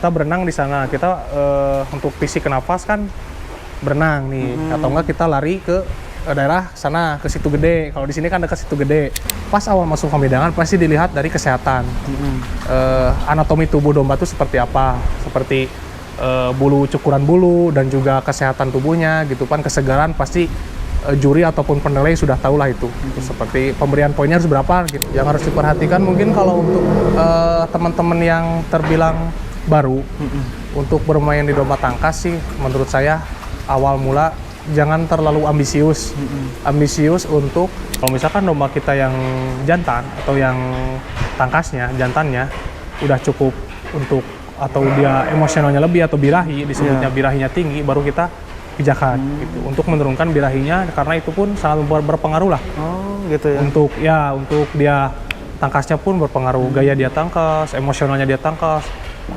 Kita berenang di sana. Kita untuk fisik nafas kan berenang nih, atau enggak kita lari ke daerah sana, ke Situ Gede. Kalau di sini kan dekat Situ Gede. Pas awal masuk Hamidang pasti dilihat dari kesehatan. Anatomi tubuh domba itu seperti apa? Seperti bulu, cukuran bulu, dan juga kesehatan tubuhnya gitu kan, kesegaran pasti juri ataupun penilai sudah tahu lah itu. Seperti pemberian poinnya harus berapa gitu. Yang harus diperhatikan mungkin kalau untuk teman-teman yang terbilang baru untuk bermain di domba tangkas sih, menurut saya awal mula jangan terlalu ambisius. Ambisius untuk kalau misalkan domba kita yang jantan atau yang tangkasnya, jantannya udah cukup untuk, atau dia emosionalnya lebih atau birahi, disebutnya birahinya tinggi, baru kita pijakan gitu untuk menurunkan birahinya, karena itu pun sangat berpengaruh lah. Oh gitu ya. Untuk dia tangkasnya pun berpengaruh, gaya dia tangkas, emosionalnya dia tangkas.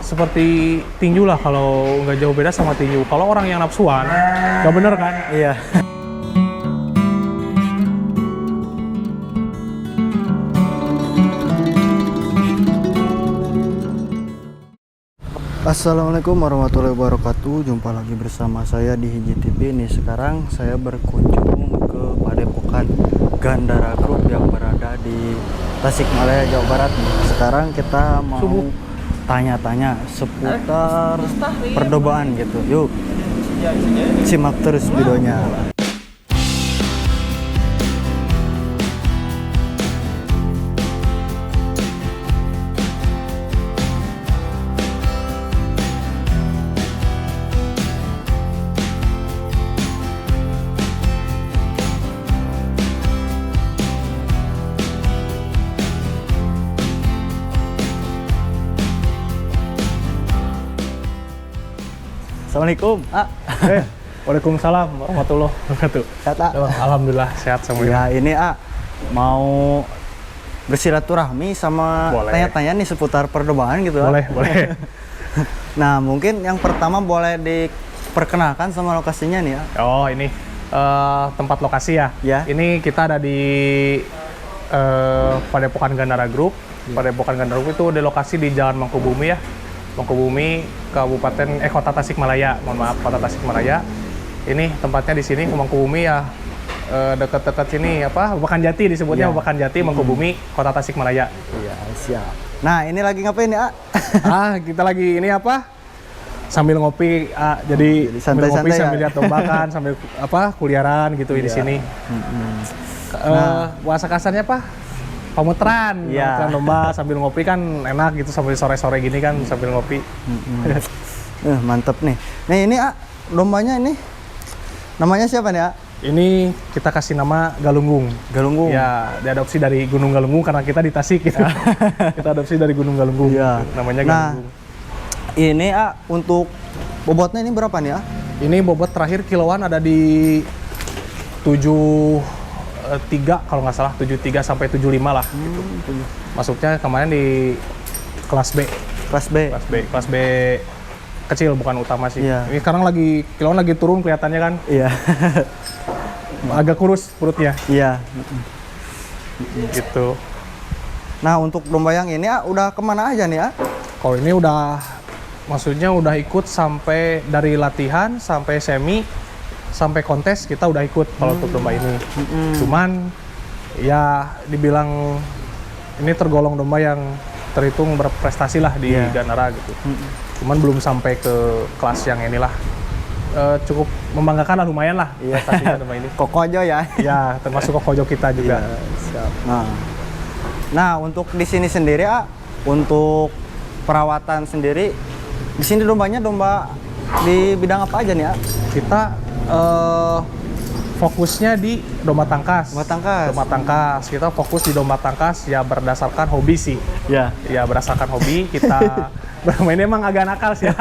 Seperti tinju lah, kalau nggak jauh beda sama tinju. Kalau orang yang nafsuan, nggak bener kan? Iya. Assalamualaikum warahmatullahi wabarakatuh. Jumpa lagi bersama saya di Hiji TV. Nih sekarang saya berkunjung ke Padepokan Gandara Group yang berada di Tasikmalaya, Jawa Barat. Sekarang kita mau tanya-tanya seputar perdombaan gitu. Yuk, simak terus videonya. Assalamualaikum. Waalaikumsalam warahmatullahi wabarakatuh. Sehat, A? Alhamdulillah sehat semuanya. Ya, ini mau bersilaturahmi sama Boleh. tanya-tanya nih seputar perdombaan gitu. Boleh. Nah, mungkin yang pertama boleh diperkenalkan sama lokasinya nih ya. Oh, ini tempat lokasi ya? Ya. Ini kita ada di Padepokan Gandara Group. Padepokan Gandara Group itu di lokasi di Jalan Mangkubumi ya. Mangkubumi, Kota Tasikmalaya. Mohon maaf, Kota Tasikmalaya. Ini tempatnya di sini, Mangkubumi ya. Dekat-dekat sini apa? Babakan Jati disebutnya, Babakan Jati, Mangkubumi, Kota Tasikmalaya. Iya, siap. Nah, ini lagi ngapain ya? Kita lagi ini apa? Sambil ngopi, jadi sambil ngopi, sambil lihat domba kan, sambil kuliaran gitu di sini. Bahasa kasarnya apa? Pemutaran domba sambil ngopi kan enak gitu, sambil sore-sore gini kan sambil ngopi. Mantep nih. Nih ini dombanya ini namanya siapa nih? Ini kita kasih nama Galunggung. Galunggung. Ya, diadopsi dari Gunung Galunggung karena kita di Tasik gitu. Kita adopsi dari Gunung Galunggung. Iya. Namanya Galunggung. Ini untuk bobotnya ini berapa nih? Ini bobot terakhir kiloan ada di 73 kalau nggak salah, 73 sampai 75 lah gitu. Masuknya kemarin di kelas B. Kelas B kecil, bukan utama sih. Iya. Ini sekarang kiloan lagi turun kelihatannya kan. Iya. Agak kurus perutnya. Iya. Gitu. Nah, untuk domba yang ini udah kemana aja nih? Kalau ini maksudnya udah ikut sampai dari latihan sampai semi sampai kontes kita udah ikut kalau untuk domba ini. Cuman ya dibilang ini tergolong domba yang terhitung berprestasi lah di Gandara gitu. Cuman belum sampai ke kelas yang inilah. Cukup membanggakan lah, lumayan lah prestasinya domba ini. Kokojo ya? Ya, termasuk kokojo kita juga. Siap. Nah, untuk di sini sendiri untuk perawatan sendiri, di sini dombanya domba di bidang apa aja nih? Kita fokusnya di domba tangkas. Domba tangkas. Kita fokus di domba tangkas ya berdasarkan hobi sih. Ya. Ya berdasarkan hobi kita bermainnya emang agak nakal sih ya.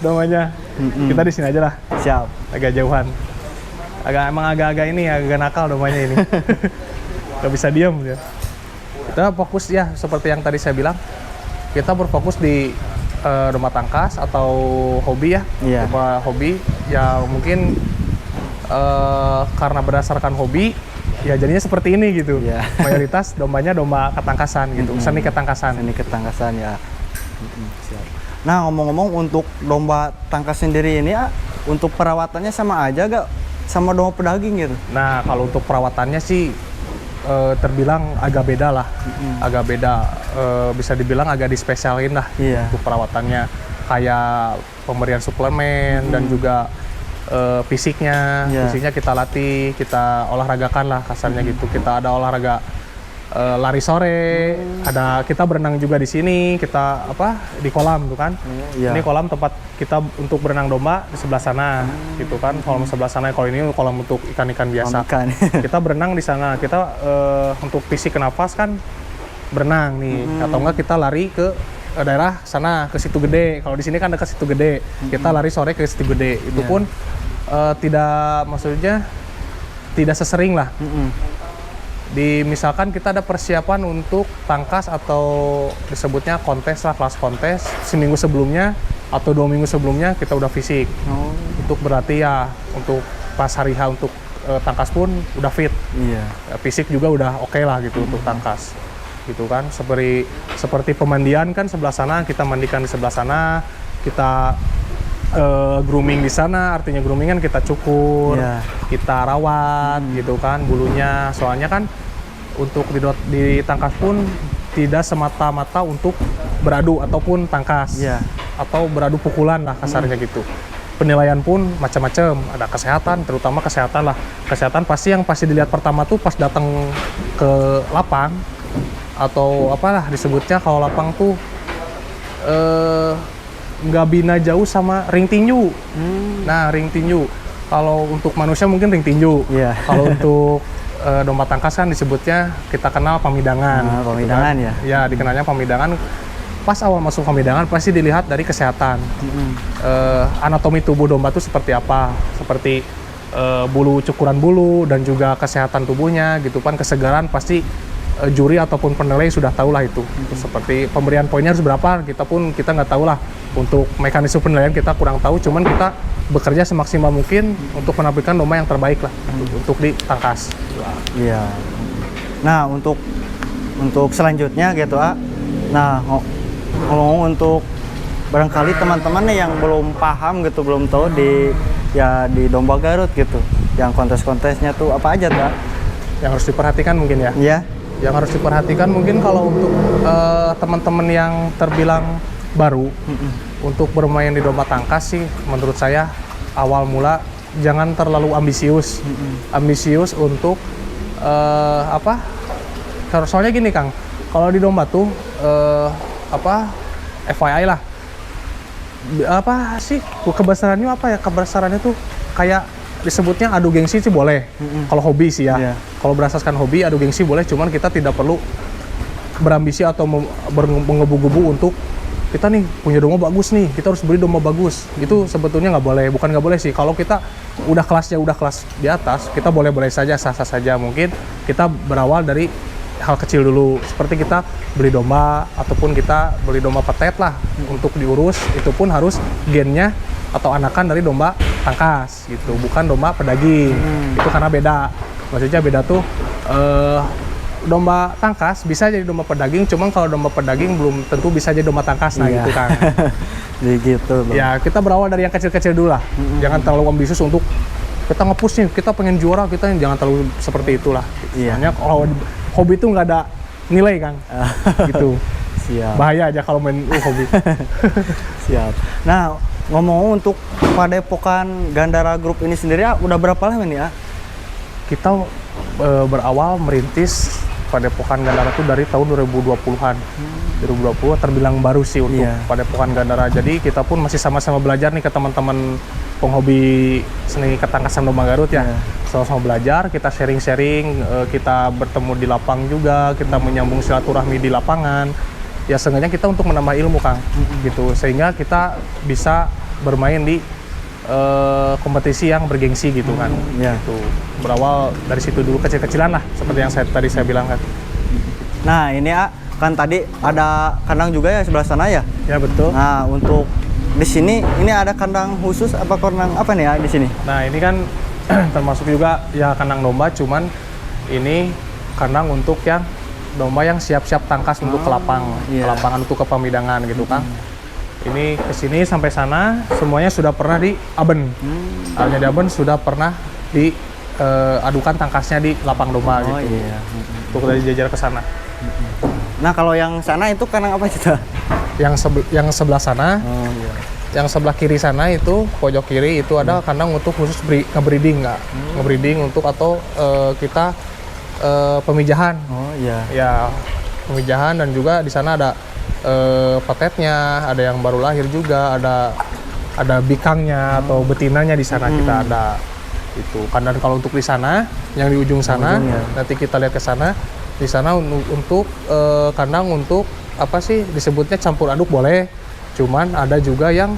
Dombanya. Kita di sini aja lah. Siap. Agak jauhan. Emang agak nakal dombanya ini. Gak bisa diem ya. Kita fokus ya seperti yang tadi saya bilang. Kita berfokus di domba tangkas atau hobi ya. Domba hobi ya mungkin karena berdasarkan hobi ya jadinya seperti ini gitu. Mayoritas dombanya domba ketangkasan gitu. Seni ketangkasan ya. Siap. Nah, ngomong-ngomong untuk domba tangkas sendiri ini ya, untuk perawatannya sama aja gak sama domba pedaging gitu? Nah, kalau untuk perawatannya sih terbilang agak beda lah, agak beda. Bisa dibilang agak dispesialin lah untuk perawatannya, kayak pemberian suplemen dan juga fisiknya kita latih, kita olahragakan lah kasarnya gitu. Kita ada olahraga lari sore, ada kita berenang juga di sini, kita di kolam tuh kan. Ini kolam tempat kita untuk berenang domba di sebelah sana, gitu kan. Kolam sebelah sana, kalau ini kolam untuk ikan-ikan biasa. Kita berenang di sana, kita untuk fisik nafas kan berenang nih, atau enggak kita lari ke daerah sana ke Situ Gede. Kalau di sini kan dekat Situ Gede, kita lari sore ke Situ Gede. Itu pun maksudnya tidak sesering lah. Misalkan kita ada persiapan untuk tangkas atau disebutnya kontes lah, kelas kontes, seminggu sebelumnya atau 2 minggu sebelumnya kita udah fisik untuk berlatih ya, untuk pas hari H untuk tangkas pun udah fit, fisik juga udah oke lah gitu untuk tangkas gitu kan. Seperti pemandian kan sebelah sana, kita mandikan di sebelah sana, kita grooming di sana, artinya grooming kan kita cukur, kita rawat gitu kan bulunya. Soalnya kan untuk di tangkas pun tidak semata-mata untuk beradu ataupun tangkas atau beradu pukulan lah kasarnya gitu. Penilaian pun macam-macam, ada kesehatan, terutama kesehatan lah. Kesehatan pasti dilihat pertama tuh pas datang ke lapang atau apalah disebutnya, kalau lapang tuh nggak bina jauh sama ring tinju. Nah, ring tinju. Kalau untuk manusia mungkin ring tinju. Kalau untuk domba tangkas kan disebutnya kita kenal pamidangan. Pamidangan kan? Ya, dikenalnya pamidangan. Pas awal masuk pamidangan pasti dilihat dari kesehatan. Anatomi tubuh domba itu seperti apa? Seperti cukuran bulu dan juga kesehatan tubuhnya gitu kan, kesegaran pasti juri ataupun penilai sudah tahu lah itu. Seperti pemberian poinnya harus berapa, kita nggak tahu lah. Untuk mekanisme penilaian kita kurang tahu, cuman kita bekerja semaksimal mungkin untuk menampilkan domba yang terbaik lah untuk ditangkas. Nah, untuk selanjutnya gitu nah ngomong untuk barangkali teman-teman yang belum paham gitu, belum tahu di domba Garut gitu, yang kontes-kontesnya tuh apa aja yang harus diperhatikan mungkin ya. Yang harus diperhatikan mungkin kalau untuk teman-teman yang terbilang baru untuk bermain di domba tangkas sih, menurut saya awal mula jangan terlalu ambisius. Ambisius untuk soalnya gini Kang, kalau di domba tuh FYI lah, kebesarannya kebesarannya tuh kayak disebutnya adu gengsi sih boleh. Kalau hobi sih ya. Kalau berdasarkan hobi adu gengsi boleh, cuman kita tidak perlu berambisi atau menggebu-gebu untuk kita nih punya domba bagus nih, kita harus beli domba bagus. Itu sebetulnya nggak boleh, bukan nggak boleh sih. Kalau kita udah kelas di atas, kita boleh-boleh saja, sah-sah saja. Mungkin kita berawal dari hal kecil dulu, seperti kita beli domba ataupun kita beli domba petet lah untuk diurus. Itu pun harus gennya atau anakan dari domba tangkas gitu, bukan domba pedaging. Itu karena beda. Maksudnya beda tuh domba tangkas bisa jadi domba pedaging, cuman kalau domba pedaging belum tentu bisa jadi domba tangkas. Nah gitu kan. Gitu Bang. Ya, kita berawal dari yang kecil-kecil dulu lah. Jangan terlalu ambisius untuk kita nge-push nih, kita pengen juara, kita jangan terlalu seperti itulah. Soalnya kalau hobi itu nggak ada nilai Kang. Gitu. Siap. Bahaya aja kalau main hobi. Siap. Nah, ngomong untuk Padepokan Gandara Group ini sendiri udah berapa lama nih Kita berawal merintis Padepokan Gandara itu dari tahun 2020-an. 2020 terbilang baru sih untuk Padepokan Gandara. Jadi kita pun masih sama-sama belajar nih ke teman-teman penghobi seni ketangkasan domba Garut ya. Sama-sama belajar, kita sharing-sharing, kita bertemu di lapang juga, kita menyambung silaturahmi di lapangan. Ya seenggaknya kita untuk menambah ilmu Kang, gitu. Sehingga kita bisa bermain di kompetisi yang bergengsi gitu kan. Gitu. Berawal dari situ dulu, kecil-kecilan lah, seperti yang tadi saya bilang kan. Nah ini kan tadi ada kandang juga ya sebelah sana ya? Ya betul. Nah untuk di sini ini ada kandang khusus apa kandang apa nih di sini? Nah ini kan termasuk juga ya kandang domba, cuman ini kandang untuk yang domba yang siap-siap tangkas untuk ke lapangan untuk ke pamidangan gitu Kang. Ini ke sini sampai sana semuanya sudah pernah di aben. Alatnya di aben sudah pernah diadukan tangkasnya di lapang domba Oh gitu. iya. Untuk dari jajar ke sana. Nah kalau yang sana itu kandang apa kita? Yang sebelah sana, Oh iya. yang sebelah kiri sana itu pojok kiri itu ada kandang untuk khusus ngebreeding nggak? Ngebreeding untuk atau kita pemijahan. Oh iya. Ya, pemijahan dan juga di sana ada patetnya, ada yang baru lahir juga, ada bikangnya atau betinanya di sana kita ada. Itu kan. Dan kalau untuk di sana, yang di ujung sana, nanti kita lihat ke sana. Di sana untuk kandang untuk apa sih disebutnya campur aduk boleh. Cuman ada juga yang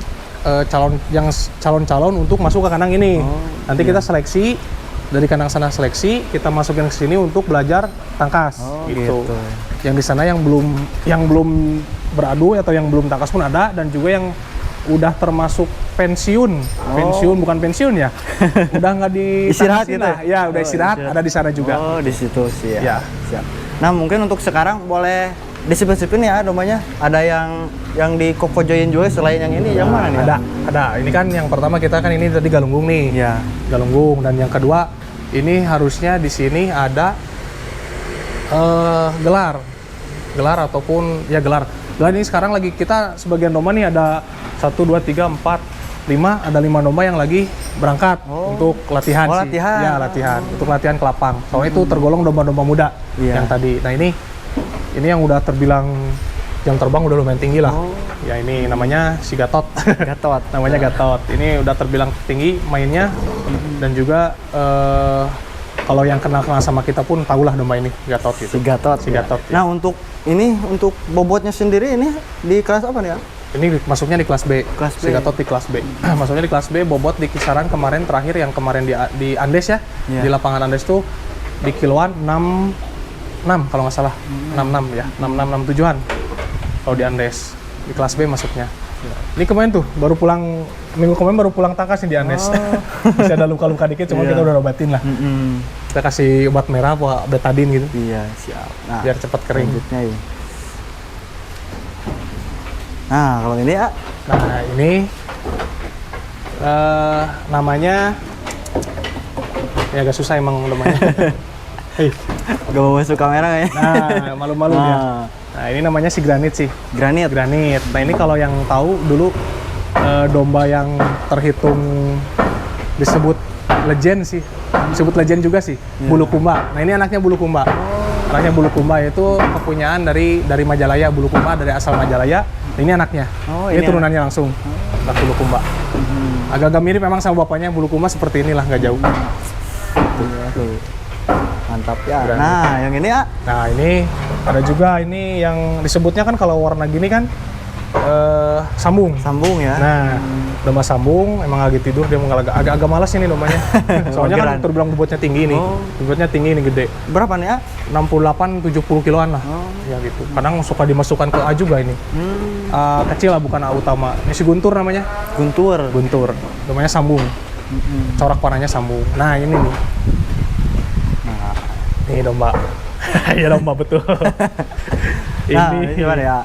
calon-calon untuk masuk ke kandang ini. Nanti kita seleksi dari kandang sana, seleksi kita masukin ke sini untuk belajar tangkas gitu. Yang di sana yang belum beradu atau yang belum tangkas pun ada, dan juga yang udah termasuk pensiun bukan pensiun ya, udah nggak di istirahat gitu ya, udah istirahat ada di sana juga. Oh di situ sih ya. Siap. Nah mungkin untuk sekarang boleh disipin ya dombanya, ada yang di kokojoin juga selain yang ini, yang mana nih? Ada. Ini kan yang pertama kita kan ini tadi galunggung nih. Ya. Galunggung, dan yang kedua ini harusnya di sini ada gelar ataupun ya gelar. Gelar ini sekarang lagi kita sebagian domba nih ada 1, 2, 3, 4, 5, ada 5 domba yang lagi berangkat untuk latihan sih. Latihan. Ya, latihan. Untuk latihan ke lapang. Soalnya itu tergolong domba-domba muda yang tadi. Nah, ini yang udah terbilang jam terbang udah lumayan tinggi lah. Ya, ini namanya si Gatot. Namanya Gatot. Ini udah terbilang tinggi mainnya, dan juga kalau yang kenal sama kita pun tahulah domba ini Gatot gitu. Si Gatot. Ya. Nah untuk bobotnya sendiri ini di kelas apa nih ya? Ini masuknya di kelas B. Si Gatot di kelas B. Masuknya di kelas B, bobot di kisaran kemarin terakhir yang kemarin di Andes ya. Di lapangan Andes tuh di kiloan 66 kalau nggak salah. 66 ya. 66 67-an. Kalau di Andes. Di kelas B masuknya. Ini kemarin tuh minggu kemarin baru pulang tangkas nih di Andes. Masih ada luka-luka dikit, cuma kita udah obatin lah. Kita kasih obat merah, betadin gitu. Iya, siap. Nah, biar cepat kering. Ini. Nah, kalau ini ya. Nah, ini namanya ya agak susah emang namanya. Hei, gak mau masuk kamera kayaknya. Nah, malu-malu dia. Nah, ini namanya si Granit sih. Granit. Nah, ini kalau yang tahu dulu domba yang terhitung disebut legend sih. Disebut legend juga sih. Bulu Kumba. Nah, ini anaknya Bulu Kumba. Anaknya Bulu Kumba itu kepunyaan dari Majalaya. Bulu Kumba dari asal Majalaya. Ini anaknya. Ini turunannya langsung. Anak Bulu Kumba. Agak-agak mirip memang sama bapaknya. Bulu Kumba seperti inilah, nggak jauh. Mantap ya. Nah, yang ini ya. Nah, ini ada juga ini yang disebutnya kan kalau warna gini kan sambung. Sambung ya. Nah, domba sambung emang lagi tidur, dia agak malas ini dombanya. Soalnya kan terbilang bobotnya tinggi nih. Bobotnya tinggi nih, gede. Berapa nih ya? 68-70 kiloan lah. Ya gitu. Kadang suka dimasukkan ke A juga ini. Kecil lah, bukan A utama. Ini si Guntur namanya. Guntur. Dombanya sambung. Corak warnanya sambung. Nah, ini nih. Ini domba. Ya domba betul. Ini gimana ya?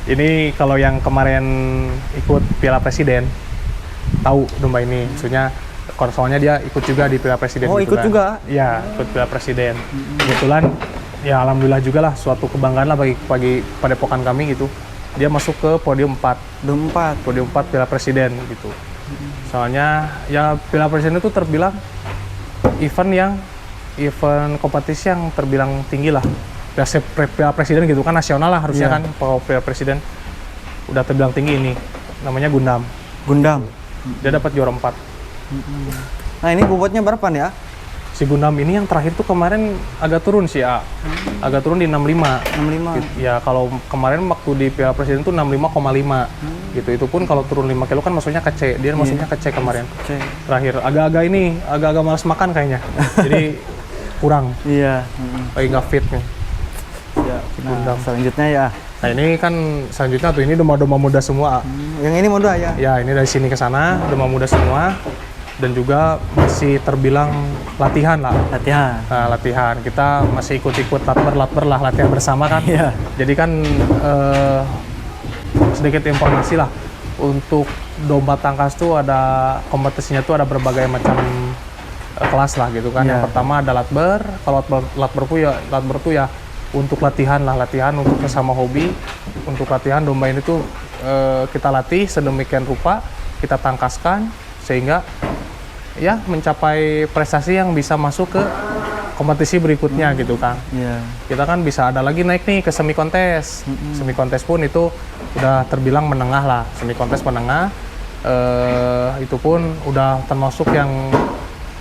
Ini kalau yang kemarin ikut Piala Presiden, tahu domba ini. Maksudnya soalnya dia ikut juga di Piala Presiden. Oh, gitu ikut kan. juga? Iya, ikut Piala Presiden. Kebetulan, ya alhamdulillah juga lah, suatu kebanggaan lah bagi padepokan kami gitu. Dia masuk ke podium 4. Podium 4 Piala Presiden gitu. Soalnya ya Piala Presiden itu terbilang event kompetisi yang terbilang tinggi lah. Piala Presiden gitu kan, nasional lah harusnya kan. Kalau Piala Presiden udah terbilang tinggi ini. Namanya Gundam. Dia dapat juara 4. Nah, ini bobotnya berapa nih ya? Si Gundam ini yang terakhir tuh kemarin agak turun sih, agak turun di 65. Ya kalau kemarin waktu di Piala Presiden tuh 65,5 gitu. Itu pun kalau turun 5 kilo kan maksudnya ke C. Dia maksudnya ke C kemarin. Terakhir agak-agak malas makan kayaknya. Jadi kurang. Iya. Lagi nggak fit nih. Ya. Nah, selanjutnya ya. Nah, ini kan selanjutnya tuh ini domba-domba muda semua. Yang ini muda ya? Ya, ini dari sini ke sana domba muda semua. Dan juga masih terbilang latihan lah. Nah, latihan. Kita masih ikut-ikut latber lah, latihan bersama kan. Jadi kan sedikit informasi lah. Untuk domba tangkas tuh ada kompetisinya tuh ada berbagai macam kelas lah gitu kan. Iya. Yang pertama ada latber. Kalau latber tuh ya untuk latihan untuk sesama hobi. Untuk latihan domba ini tuh kita latih sedemikian rupa, kita tangkaskan sehingga ya mencapai prestasi yang bisa masuk ke kompetisi berikutnya gitu kan. Iya. Kita kan bisa ada lagi naik nih ke semi kontes. Semi kontes pun itu udah terbilang menengah lah. Semi kontes menengah itu pun udah termasuk yang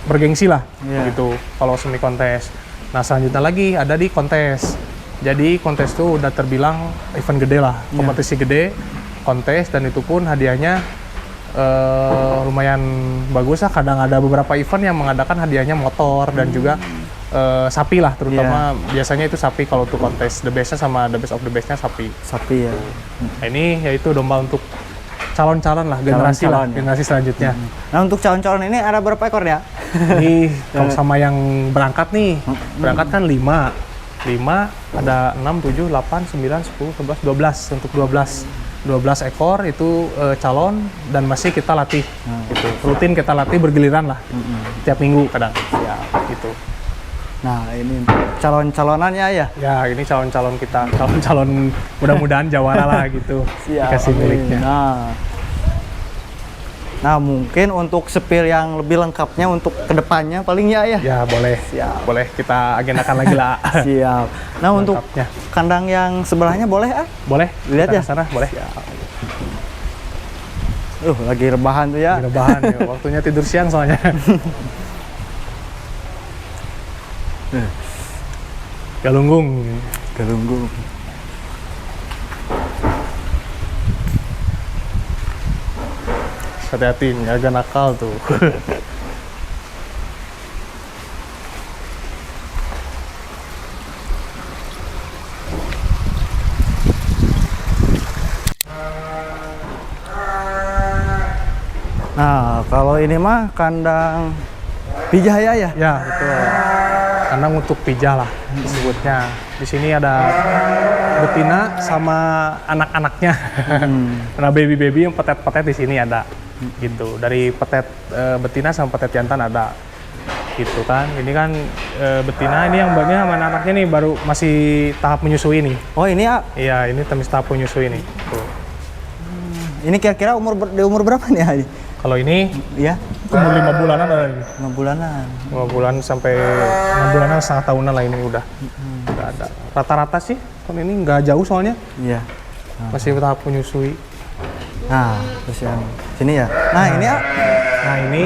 bergengsi lah gitu kalau semi kontes. Nah selanjutnya lagi ada di kontes. Jadi kontes itu udah terbilang event gede lah, kompetisi gede, kontes, dan itu pun hadiahnya lumayan bagus lah. Kadang ada beberapa event yang mengadakan hadiahnya motor dan juga sapi lah, terutama biasanya itu sapi kalau untuk kontes. The bestnya sama the best of the bestnya sapi. Sapi ya. Nah, ini yaitu domba untuk calon-calon lah, generasi lah, generasi selanjutnya. Nah untuk calon-calon ini ada berapa ekor ya? Ini kalau sama yang berangkat nih, berangkat kan 5 ada 6, 7, 8, 9, 10, 11, 12 untuk 12 ekor itu calon dan masih kita latih gitu. Rutin kita latih bergiliran lah. Tiap minggu kadang. Ya, gitu. Nah ini calon-calonannya ya? Ya, ini calon-calon kita, calon-calon mudah-mudahan jawara lah gitu. Dikasih miliknya. Nah mungkin untuk spill yang lebih lengkapnya untuk kedepannya paling ya. Ya boleh. Siap. Boleh kita agendakan lagi lah. Siap. Nah untuk Lengkapnya. kandang yang sebelahnya boleh Boleh. Lihat Kita ya? ke sana, boleh. Lagi rebahan tuh ya. Rebahan ya. Waktunya tidur siang soalnya. Galunggung. Galunggung. Hati-hati, agak nakal tuh. Nah kalau ini mah kandang Pijaya ya? Ya, betul. Kandang untuk pijah lah disebutnya. Di sini ada betina sama anak-anaknya. Nah, baby-baby yang petet-petet di sini ada. Gitu. Dari petet betina sama petet jantan ada. Gitu kan. Ini kan betina, ini yang banyak sama anaknya nih baru masih tahap menyusui nih. Oh ini ya? Iya, ini tahap menyusui nih. Tuh. Ini kira-kira umur berapa nih Ali? Kalau ini Ya? umur 5 bulanan ada ini. 5 bulanan. 5 bulan sampai 6 bulanan, setengah tahunan lah ini udah. Udah ada. Rata-rata sih, kalau ini nggak jauh soalnya. Iya. Masih tahap menyusui. Nah, terus yang sini ya. Nah, ini ya. Nah ini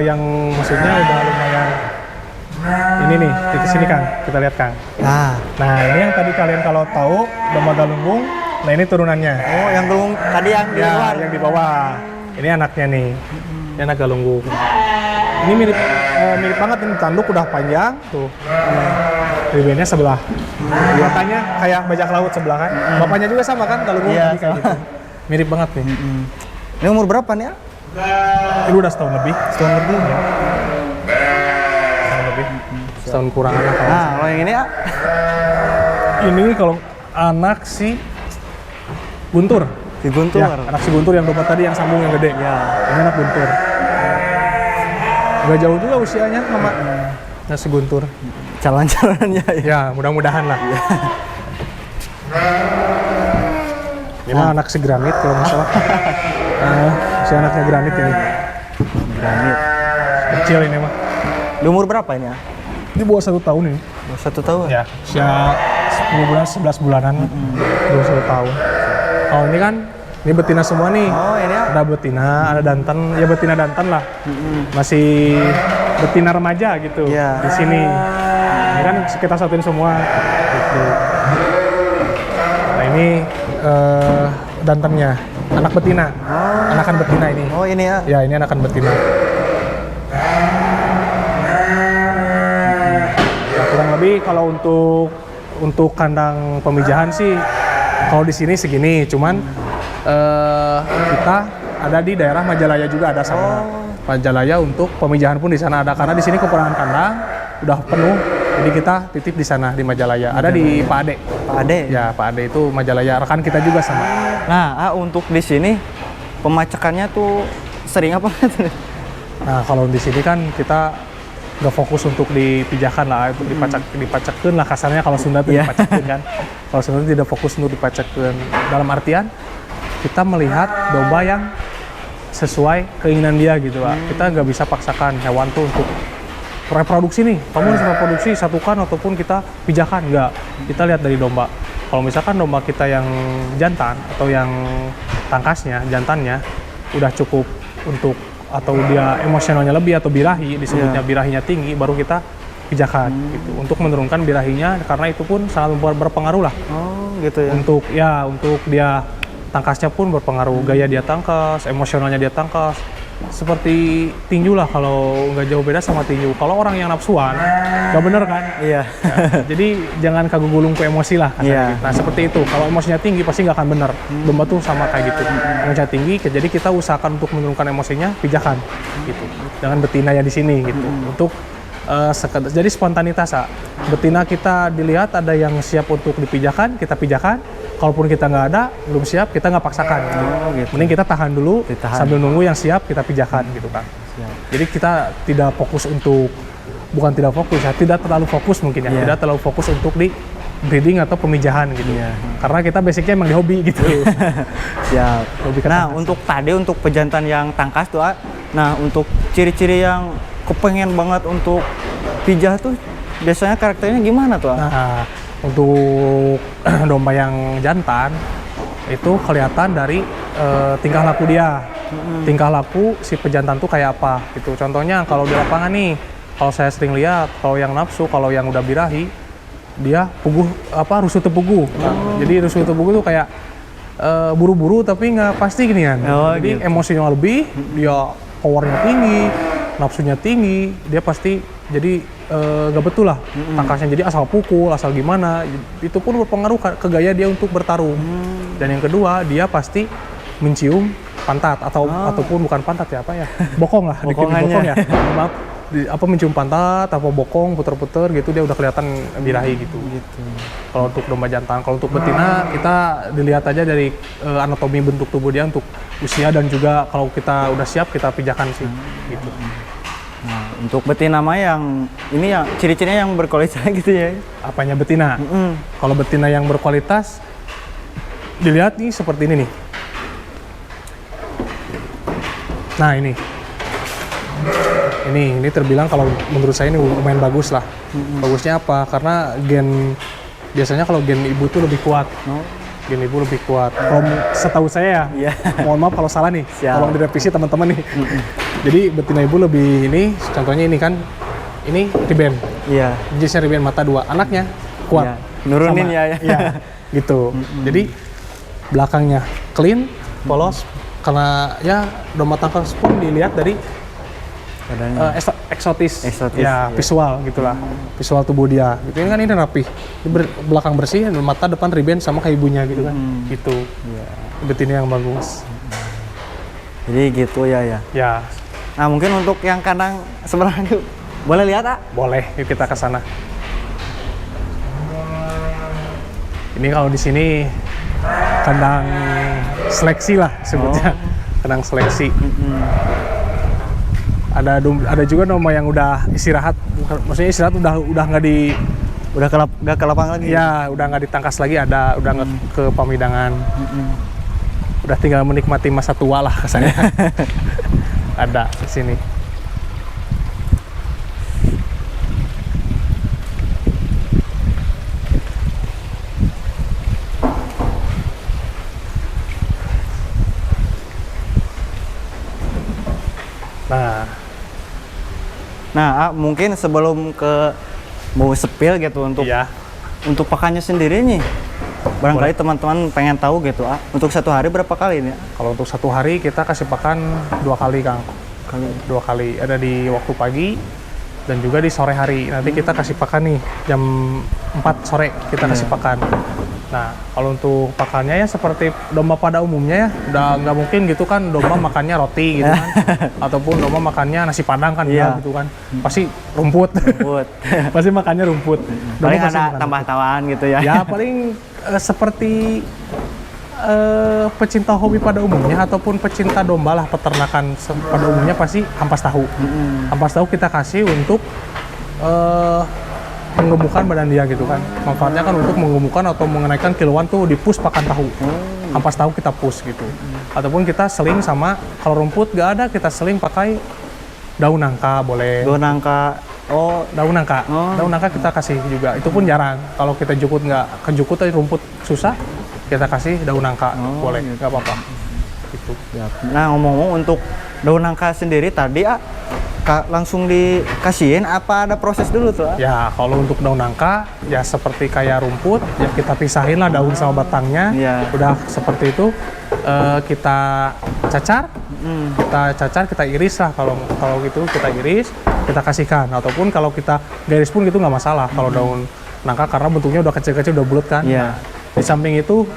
yang maksudnya udah lumayan. Ini nih, di sini Kang, kita lihat Kang. Nah ini yang tadi kalian kalau tahu domba galunggung, nah ini turunannya. Oh, yang belum tadi yang di Ya, luar. yang di bawah. Ini anaknya nih. Ini anak galunggung. Ini mirip banget, ini tanduk udah panjang tuh. Ribenya sebelah. Matanya kayak bajak laut sebelah kan. Bapaknya juga sama kan galunggung, Iya, jadi kayak gitu. Mirip banget nih. Ini umur berapa nih ya? Ini udah setahun lebih. Setahun lebih ya. Setahun lebih. Setahun kurangan lah kalau. Nah, kalau yang ini ya? Ini kalau anak si Guntur. Si Guntur. Ya, anak si Guntur yang domba tadi yang sambung yang gede. Ya. Ini anak Guntur. Gak jauh juga usianya sama anak si Guntur. Calon-calonannya ya. Ya, mudah-mudahan lah. Ini mah anak si Granit kalau nggak salah. Si anaknya Granit ini. Granit. Kecil ini mah. Di umur berapa ini ya? Ini bawah 1 tahun ini. 1 tahun. Ya, usia 10 bulan, 11 bulanan. Bawah 1 tahun. Kalau ini kan, ini betina semua nih. Oh, ini ya? Ada betina, ada dantan, ya betina dantan lah. Masih betina remaja gitu Iya. di sini. Ini kan kita satuin semua. Gitu. Nah ini dantannya, anak betina, anakan betina ini. Oh, ini ya? Ya ini anakan betina. Nah, kurang lebih kalau untuk kandang pemijahan sih, kalau di sini segini, cuman kita ada di daerah Majalaya juga ada sama. Majalaya untuk pemijahan pun di sana ada, karena di sini kekurangan kandang udah penuh, jadi kita titip di sana di Majalaya. Ada di Pak Ade. Pak Ade. Ya, Pak Ade itu Majalaya, rekan kita juga sama. Nah, untuk di sini pemacakannya tuh sering apa? Nah, kalau di sini kan kita nggak fokus untuk dipijakan lah, untuk dipacakeun lah kasarnya kalau Sunda tuh dipacakeun kan. Kalau Sunda tidak fokus untuk dipacakeun. Dalam artian kita melihat domba yang sesuai keinginan dia gitu lah. Kita nggak bisa paksakan hewan tuh untuk reproduksi nih. Kamu harus reproduksi satukan ataupun kita pijakan, nggak. Kita lihat dari domba. Kalau misalkan domba kita yang jantan atau yang tangkasnya, jantannya udah cukup untuk atau dia emosionalnya lebih atau birahi, disebutnya birahinya tinggi, baru kita pijakan gitu untuk menurunkan birahinya, karena itu pun sangat berpengaruh lah. Oh, gitu ya. Untuk dia tangkasnya pun berpengaruh, gaya dia tangkas, emosionalnya dia tangkas. Seperti tinju lah, kalau nggak jauh beda sama tinju. Kalau orang yang nafsuan, nggak bener kan? Iya. Ya, jadi jangan kagugulung ke emosi lah. Gitu. Nah seperti itu. Kalau emosinya tinggi pasti nggak akan bener. Domba tuh sama kayak gitu. Emosinya tinggi, jadi kita usahakan untuk menurunkan emosinya, pijakan. Gitu. Dengan betina ya di sini gitu. Untuk jadi spontanitas. Betina kita dilihat ada yang siap untuk dipijakan, kita pijakan. Kalaupun kita nggak ada, belum siap, kita nggak paksakan. Gitu. Mending kita tahan dulu, sambil nunggu yang siap, kita pijakan gitu kan. Jadi kita tidak fokus untuk, bukan tidak fokus ya, tidak terlalu fokus mungkin ya, tidak terlalu fokus untuk di breeding atau pemijahan gitu. Karena kita basicnya emang di hobi gitu. Nah, untuk tadi untuk pejantan yang tangkas tuh, nah untuk ciri-ciri yang kepengen banget untuk pijah tuh, biasanya karakternya gimana tuh? Nah, untuk domba yang jantan itu kelihatan dari tingkah laku dia. Tingkah laku si pejantan tuh kayak apa gitu. Contohnya kalau di lapangan nih, kalau saya sering lihat, kalau yang nafsu, kalau yang udah birahi, dia puguh rusuh tepuguh. Jadi rusuh tepuguh tuh kayak buru-buru tapi nggak pasti gini kan. Jadi emosinya lebih, dia powernya tinggi, nafsunya tinggi, dia pasti jadi nggak betul lah tangkasnya, jadi asal pukul, asal gimana, itu pun berpengaruh ke gaya dia untuk bertarung. Dan yang kedua, dia pasti mencium pantat ataupun bukan pantat ya, bokong lah, dikit bokong ya, maaf, mencium pantat, bokong, puter-puter gitu, dia udah kelihatan birahi gitu. Kalau untuk domba jantan, kalau untuk betina kita dilihat aja dari anatomi bentuk tubuh dia untuk usia, dan juga kalau kita udah siap kita pijakan sih gitu. Nah, untuk betina mah yang ini ya ciri-cirinya yang berkualitas gitu ya. Apanya betina? Kalau betina yang berkualitas dilihat nih seperti ini nih. Nah, ini terbilang kalau menurut saya ini lumayan bagus lah. Bagusnya apa? Karena biasanya kalau gen ibu tuh lebih kuat. Gen ibu lebih kuat. Kalau setahu saya ya, mohon maaf kalau salah nih, tolong direvisi teman-teman nih. Jadi betina ibu lebih ini, contohnya ini kan, ini riben. Jenisnya riben mata 2, anaknya kuat. Nurunin sama. Gitu. Jadi belakangnya clean, polos, karena ya domba tangkas pun dilihat dari eksotis. Ya, visual gitulah, visual tubuh dia. Gitu kan, ini rapi, belakang bersih, mata depan riben sama kayak ibunya gitu kan. Gitu. Betina yang bagus. Jadi gitu ya. Nah, mungkin untuk yang kandang sebenarnya boleh lihat, Boleh, yuk kita ke sana. Ini kalau di sini kandang seleksi lah sebutnya, kandang seleksi. Ada juga domba yang udah istirahat, maksudnya istirahat udah nggak ke lapangan lagi. Ya, udah nggak ditangkas lagi, udah nggak ke pamidangan. Udah tinggal menikmati masa tua lah kesannya. Ada di sini. Nah, mungkin sebelum mau sepil gitu untuk pakannya sendiri nih, barangkali teman-teman pengen tahu gitu, untuk satu hari berapa kali ini? Kalau untuk satu hari kita kasih pakan 2 kali, Kang. 2 kali, ada di waktu pagi dan juga di sore hari. Nanti kita kasih pakan nih jam 4 sore kita kasih pakan. Nah, kalau untuk pakannya ya seperti domba pada umumnya ya, udah nggak mungkin gitu kan domba makannya roti gitu kan, ataupun domba makannya nasi padang kan, Iya. gitu kan, pasti rumput, Rumput. pasti makannya rumput. Domba Paling pasti ada makan tambah tawaan gitu ya. ya paling seperti pecinta hobi pada umumnya ataupun pecinta domba lah peternakan pada umumnya pasti ampas tahu. Ampas tahu kita kasih untuk menggemukkan badan dia gitu kan. Manfaatnya kan untuk menggemukkan atau mengenaikan kiloan tuh di push pakan tahu. Ampas tahu kita push gitu. Ataupun kita seling sama, kalau rumput gak ada kita seling pakai daun nangka boleh. Daun nangka. Oh, Daun nangka. Daun nangka kita kasih juga. Itu pun jarang. Kalau kita jukut nggak kejukut rumput susah, kita kasih daun nangka boleh, nggak apa-apa. Gitu. nah ngomong-ngomong untuk daun nangka sendiri tadi langsung dikasihin apa ada proses dulu tuh? Ya, kalau untuk daun nangka ya seperti kayak rumput, ya kita pisahin lah daun sama batangnya. Iya. Udah seperti itu kita cacar, kita iris lah. Kalau gitu kita iris, kita kasihkan. Ataupun kalau kita garis pun gitu nggak masalah. Kalau daun nangka karena bentuknya udah kecil-kecil, udah bulat kan. Iya. Di samping itu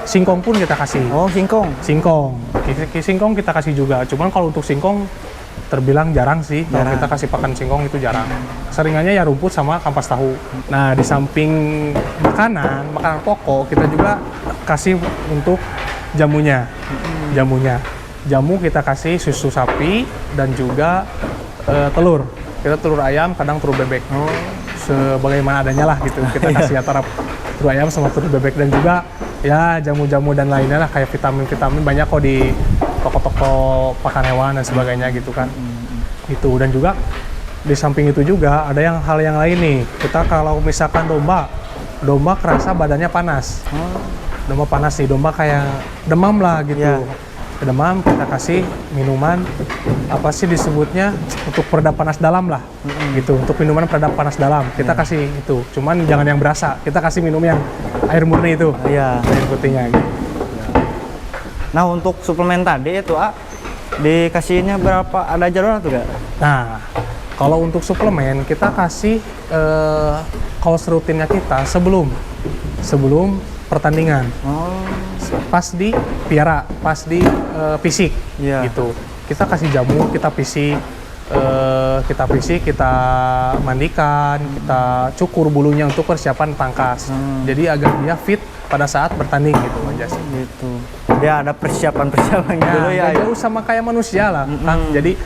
singkong pun kita kasih. Oh, singkong. Singkong kita kasih juga. Cuman kalau untuk singkong terbilang jarang sih. Kalau kita kasih pakan singkong itu jarang. Seringannya ya rumput sama kampas tahu. Nah, di samping makanan pokok kita juga kasih untuk jamunya. Jamu kita kasih susu sapi dan juga telur. Kita telur ayam, kadang telur bebek. Sebagaimana adanya lah gitu. Kita kasih antara telur ayam sama telur bebek dan juga ya jamu-jamu dan lainnya lah kayak vitamin-vitamin banyak kok di toko-toko pakan hewan dan sebagainya gitu kan. Itu dan juga di samping itu juga ada hal yang lain nih. Kita kalau misalkan domba kerasa badannya panas. Domba panas nih, domba kayak demam lah gitu. Iya. Demam kita kasih minuman apa sih disebutnya untuk peredam panas dalam lah. Gitu, untuk minuman peredam panas dalam. Kita kasih itu. Cuman jangan yang berasa. Kita kasih minum yang air murni itu. Iya. Air putihnya gitu. Nah, untuk suplemen tadi itu dikasihnya berapa? Ada jadwal tuh gak? Nah, kalau untuk suplemen kita kasih course rutinnya kita sebelum pertandingan. Pas di piara, pas di fisik, Iya. gitu. Kita kasih jamu, kita fisik, kita mandikan, kita cukur bulunya untuk persiapan tangkas. Jadi agar dia fit pada saat bertanding gitu aja sih. Gitu. Ya ada persiapan dulu ya. Nggak jauh sama kayak manusia lah, Kang. Jadi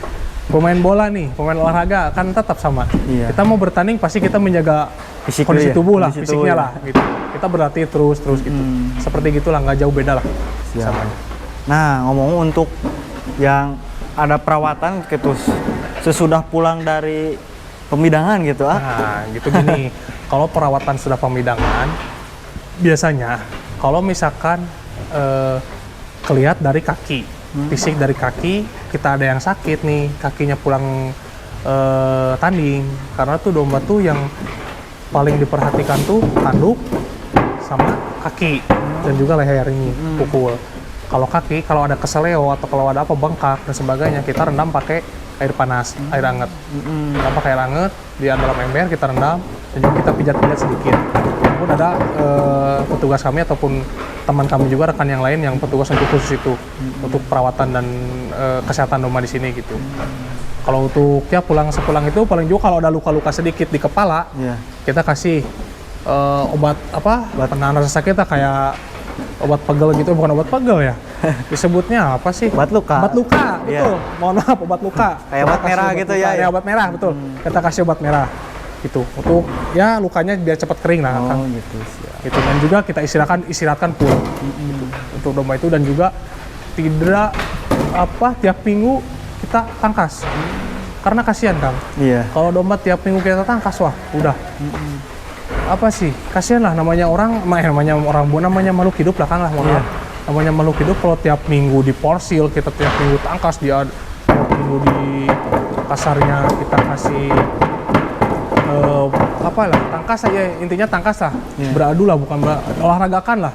pemain bola nih, pemain olahraga kan tetap sama. Iya. Kita mau bertanding pasti kita menjaga Fisik kondisi dulu ya? tubuh lah, Kondisi fisiknya tubuh lah, gitu. Kita berlatih terus gitu. Seperti gitulah, nggak jauh beda lah. Ya. Sama. Nah, ngomong untuk yang ada perawatan gitu sesudah pulang dari pemidangan gitu Nah, gitu gini. Kalau perawatan sudah pemidangan, biasanya kalau misalkan kelihat dari kaki, fisik dari kaki, kita ada yang sakit nih, kakinya pulang tanding. Karena tuh domba tuh yang paling diperhatikan tuh tanduk sama kaki dan juga leher ini, pukul. Kalau kaki, kalau ada keseleo atau kalau ada apa bengkak dan sebagainya, kita rendam pakai air panas, air hangat. Kita pakai air hangat di dalam ember, kita rendam dan juga kita pijat-pijat sedikit. Walaupun ada petugas kami ataupun teman kami juga, rekan yang lain yang petugas untuk khusus itu, untuk perawatan dan kesehatan domba di sini gitu. Kalau untuk ya sepulang itu paling juga kalau ada luka-luka sedikit di kepala, kita kasih obat penahan rasa sakit kayak obat pegel gitu, bukan obat pegel ya. Disebutnya apa sih? Obat luka. Obat luka, betul. Mohon maaf, obat luka. Kayak obat merah gitu ya. Ya, obat merah, betul. Kita kasih obat merah. Gitu. Untuk ya lukanya biar cepat kering lah. Oh, gitu sih. Gitu. Dan juga kita istirahatkan full. Gitu. Untuk domba itu dan juga tidak tiap minggu kita tangkas. Karena kasihan, Kang. Iya. Kalau domba tiap minggu kita tangkas, wah, udah. Apa sih, kasihan lah namanya orang namanya makhluk hidup lah, Kang lah, mohon maaf. Namanya makhluk hidup kalau tiap minggu diporsil, kita tiap minggu tangkas, dia tiap minggu di kasarnya kita kasih tangkas aja, intinya tangkas lah, beradu lah, bukan olahragakan lah.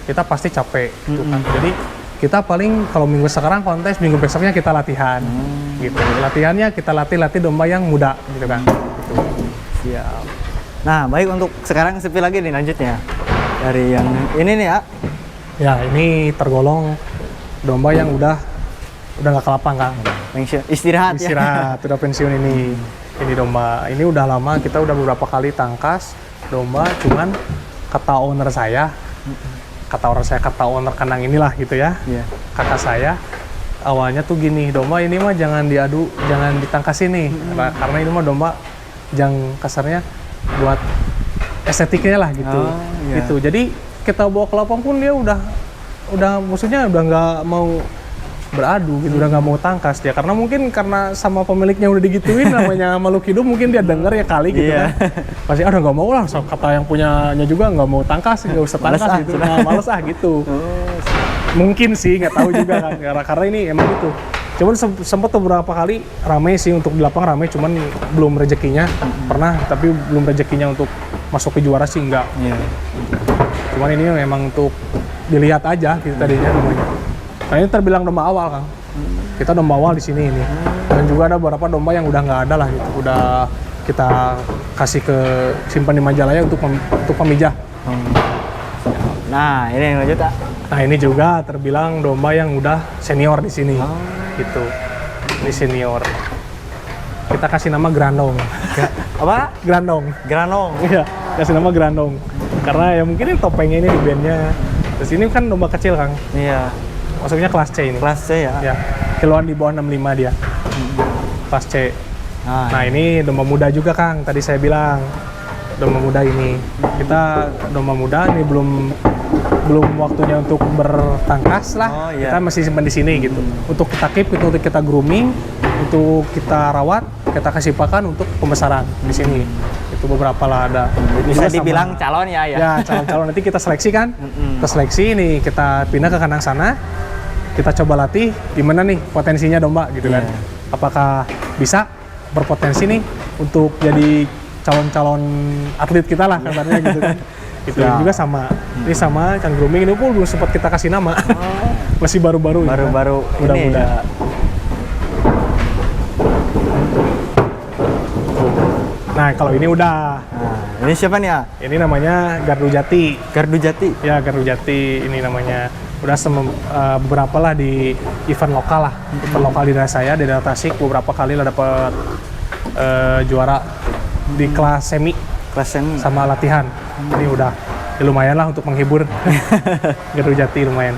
Kita pasti capek gitu kan. Jadi kita paling kalau minggu sekarang kontes, minggu besoknya kita latihan gitu. Latihannya kita latih domba yang muda gitu kan. Gitu. Siap. Nah, baik, untuk sekarang sepi lagi nih lanjutnya. dari yang ini nih ya. Ya, ini tergolong domba yang udah nggak ke lapang, Kang. Pensiun, istirahat, ya. Istirahat, udah pensiun ini. Ini domba, ini udah lama, kita udah beberapa kali tangkas domba, cuman kata owner kandang inilah gitu ya, Iya. kakak saya, awalnya tuh gini, domba ini mah jangan diadu, jangan ditangkasin nih, karena ini mah domba yang kasarnya buat estetiknya lah gitu. Oh, iya. Gitu. Jadi kita bawa ke lapang pun dia udah maksudnya udah nggak mau beradu gitu, udah nggak mau tangkas dia, karena mungkin karena sama pemiliknya udah digituin namanya makhluk hidup, mungkin dia denger ya kali gitu Iya. kan, pasti udah nggak mau lah, so, kata yang punyanya juga nggak mau tangkas, nggak usah tangkas Males ah, gitu, nah, males gitu. Oh, Mungkin sih, nggak tahu juga kan, karena ini emang gitu. Cuman sempat beberapa kali rame sih untuk di lapang rame, cuman belum rezekinya pernah, tapi belum rezekinya untuk masuk ke juara sih enggak. iya. Cuman ini memang untuk dilihat aja gitu tadinya namanya. Nah ini terbilang domba awal, Kang. Kita domba awal di sini ini. Dan juga ada beberapa domba yang udah nggak ada lah gitu. Udah kita kasih ke simpan di Majalaya untuk pemijah. Nah, ini yang lanjut, ah. Nah ini juga terbilang domba yang udah senior di sini. Gitu. Ini senior. Kita kasih nama Grandong. Apa? Grandong. Granong. Iya, kasih nama Grandong. Karena ya mungkin ini topengnya ini di bandnya. Terus ini kan domba kecil, Kang. Iya. Maksudnya kelas C ini. Kelas C ya. Ya, kiloan di bawah 65 dia. Kelas C. Nah, ini domba muda juga, Kang. Tadi saya bilang domba muda ini. Kita domba muda ini belum waktunya untuk bertangkas lah. Oh, iya. Kita masih simpan di sini gitu. Untuk kita keep, untuk kita grooming, untuk kita rawat, kita kasih pakan untuk pembesaran di sini. Itu beberapa lah ada. Bisa Juga dibilang sama- calon ya. Ya, calon-calon nanti kita seleksi kan. Kita seleksi nih, kita pindah ke kandang sana. Kita coba latih gimana nih potensinya domba gitu kan. Iya. Apakah bisa berpotensi nih untuk jadi calon-calon atlet kita lah katanya gitu kan. Itu Siap. juga sama. Ini sama kan grooming ini pun belum sempat kita kasih nama. Masih baru-baru gitu kan. Baru-baru ini. Muda-muda. Nah, kalau ini udah. Nah, ini siapa nih, ah? Ini namanya Gardu Jati. Gardu Jati. Ya, Gardu Jati ini namanya. Udah beberapa lah di event lokal lah. Event lokal di daerah saya, di daerah Tasik, beberapa kali lah dapat juara di kelas semi Kelas semi. sama latihan. Ini udah ya lumayan lah untuk menghibur. Gardu Jati lumayan.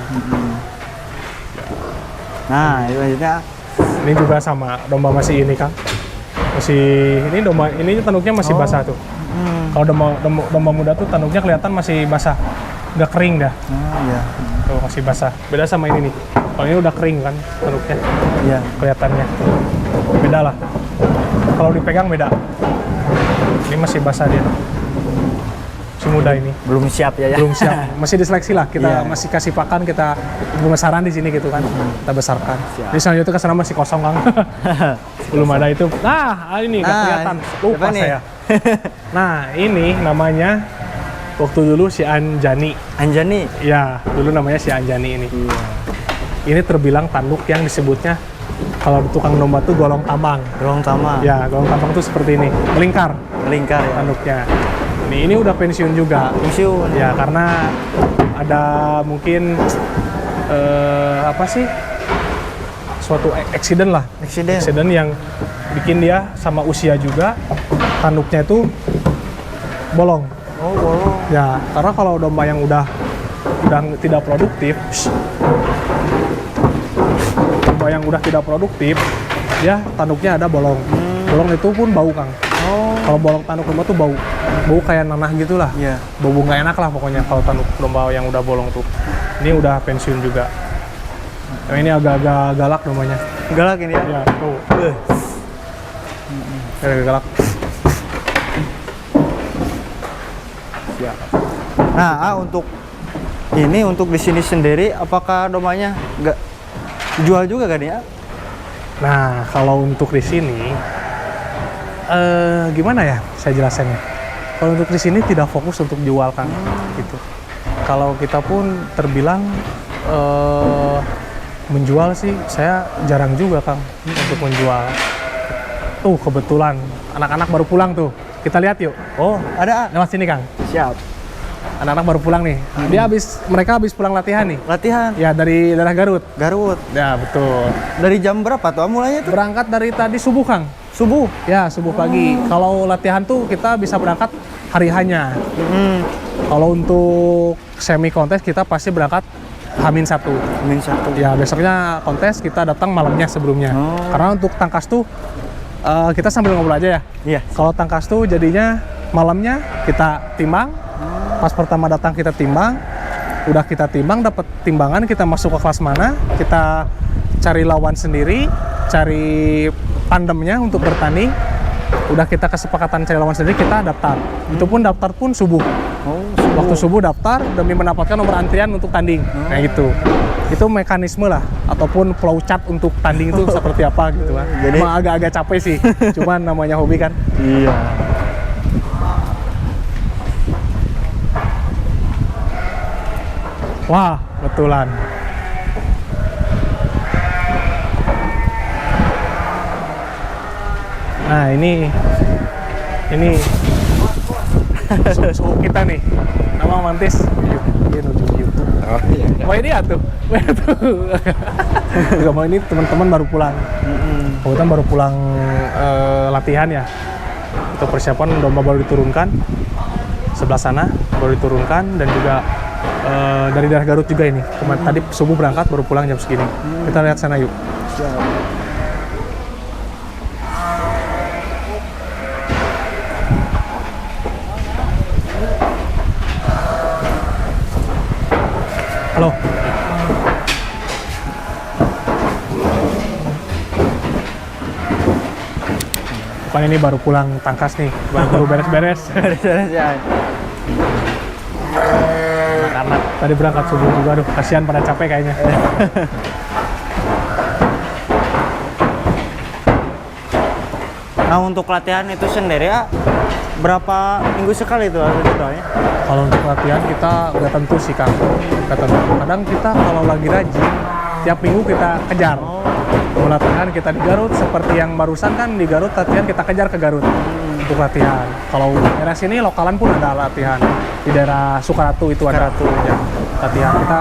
Nah, itu lanjutnya. Ini juga sama, domba masih ini, Kang. Masih ini domba ini tanduknya masih basah tuh. Kalau domba muda tuh tanduknya kelihatan masih basah. Udah kering dah. Oh, iya. Tuh masih basah. Beda sama ini nih. Kalau ini udah kering kan tanduknya. Iya. Kelihatannya. Beda lah. Kalau dipegang beda. Ini masih basah dia. Masih muda ini. Belum siap ya. Belum siap. Masih diseleksi lah. Kita Iya. masih kasih pakan, kita pembesaran di sini gitu kan. Kita besarkan. Siap. Ini selanjutnya kesana masih kosong, Kang. Belum ada itu. Nah, ini nggak kelihatan. Lupa siapa nih? saya. Nah, ini namanya waktu dulu si Anjani. Anjani. Ya, dulu namanya si Anjani ini. Iya. Ini terbilang tanduk yang disebutnya kalau di tukang domba tuh golong tambang. Golong tama. Ya, golong tambang tuh seperti ini, melingkar Melingkar ya. tanduknya. Ini udah pensiun juga. Pensiun. Ya, karena ada mungkin apa sih? Suatu accident lah. Accident. Yang bikin dia sama usia juga tanduknya itu bolong. Oh, bolong. Ya, karena kalau domba yang udah tidak produktif, domba yang udah tidak produktif, ya tanduknya ada bolong. Bolong itu pun bau, Kang. Oh. Kalau bolong tanduk domba tuh bau kayak nanah gitulah. Iya. Bau nggak enak lah pokoknya kalau tanduk domba yang udah bolong tuh. Ini udah pensiun juga. Yang ini agak-agak galak dombanya. Galak ini ya. Ya, tuh. Agak galak. Ya. Nah, untuk di sini sendiri apakah dombanya nggak jual juga kan ya? Nah, kalau untuk di sini, gimana ya saya jelasannya? Kalau untuk di sini tidak fokus untuk jual, Kang, gitu. Kalau kita pun terbilang menjual sih, saya jarang juga, Kang, untuk menjual. Tuh kebetulan anak-anak baru pulang tuh, kita lihat yuk. Oh, ada. Lewat sini, Kang. Siap. anak-anak baru pulang nih. Mereka habis pulang latihan nih. Latihan Ya dari daerah Garut. Garut. Ya betul. Dari jam berapa tuh mulainya tuh? Berangkat dari tadi subuh Kang. Subuh. Ya subuh pagi. Kalau latihan tuh kita bisa berangkat hari hanya. Kalau untuk semi kontes kita pasti berangkat H-1. H-1. Ya besoknya kontes kita datang malamnya sebelumnya. Karena untuk tangkas tuh kita sambil ngobrol aja ya. Iya. Kalau tangkas tuh jadinya malamnya kita timbang. Pas pertama datang kita timbang. Udah kita timbang, dapat timbangan, kita masuk ke kelas mana, kita cari lawan sendiri, cari pandemnya untuk bertanding. Udah kita kesepakatan cari lawan sendiri, kita daftar. Itu pun daftar pun subuh. Waktu subuh daftar demi mendapatkan nomor antrian untuk tanding. Nah gitu. Itu mekanisme lah, ataupun flow chart untuk tanding itu seperti apa gitu lah. Jadi emang agak-agak capek sih, cuman namanya hobi kan. Iya. Wah, betulan. Nah ini suhu kita nih, nama Mantis. Dia nuju YouTube. Oh iya. Wah ini atuh, Gak ini teman-teman baru pulang. Kebetulan baru pulang latihan ya. Itu persiapan domba baru diturunkan. Sebelah sana baru diturunkan dan juga dari daerah Garut juga ini. Tadi subuh berangkat baru pulang jam segini. Kita lihat sana yuk. Halo. Bukan ini baru pulang tangkas nih, baru beres-beres. Beres-beres ya. Anak-anak tadi berangkat subuh juga, aduh kasihan pada capek kayaknya. Nah untuk latihan itu sendiri ya, berapa minggu sekali itu jadwalnya? Kalau untuk latihan kita nggak tentu sih Kang. Nggak tentu. Kadang kita kalau lagi rajin, tiap minggu kita kejar. Mau latihan kita di Garut, seperti yang barusan kan di Garut latihan kita kejar ke Garut untuk latihan. Kalau daerah sini lokalan pun ada latihan. Di daerah Sukaratu itu ada ya, latihan. Kita